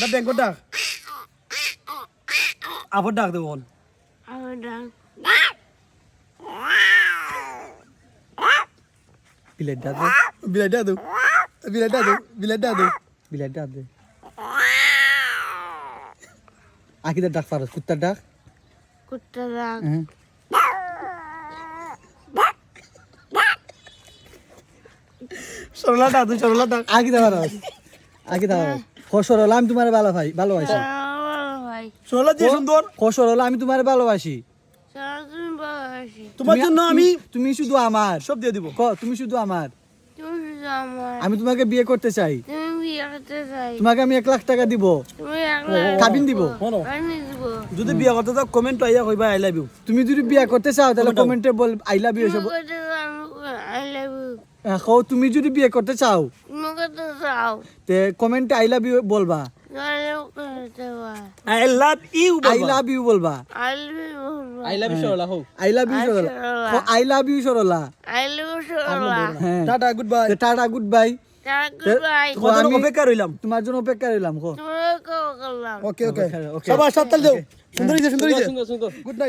ডাক ব্যাংক ডাক আবার ডাক দেবো বল বিলেট ডাক দে বিলেট ডাক দে বিলেট ডাক দে বিলেট ডাক দে বিলেট ডাক দে আকিদের ডাক পারো কুত্তার ডাক সরলা ডাক তুই সরলা ডাক আকিদে পারো আকিদে পারো সরলা আমি তোমার ভালোবাসি সরলা যে সুন্দর সরলা আমি তোমার ভালোবাসি তোমার জন্য তুমি শুধু আমার সব দিয়ে দিব তুমি শুধু আমার আমি তোমাকে বিয়ে করতে চাই তোমাকে আমি 1 লাখ টাকা দিব কাবিন দিব যদি বিয়ে করতে চাও কমেন্ট আইয়া কইবা আই লাভ ইউ তুমি যদি বিয়ে করতে চাও তাহলে কমেন্টে বল আই লাভ ইউ এসব কও তুমি যদি বিয়ে করতে চাও তে কমেন্টে আই লাভ ইউ বলবা আই লাভ ইউ বলবা I love you সরলা হোক I love you Sarala I love you Sarala tata good bye tata good bye তোমার জন্য অপেক্ষা রইলাম তোমার জন্য অপেক্ষা রইলাম ওকে ওকে সবাই সাততাল দাও সুন্দরী সুন্দরী গুড নাইট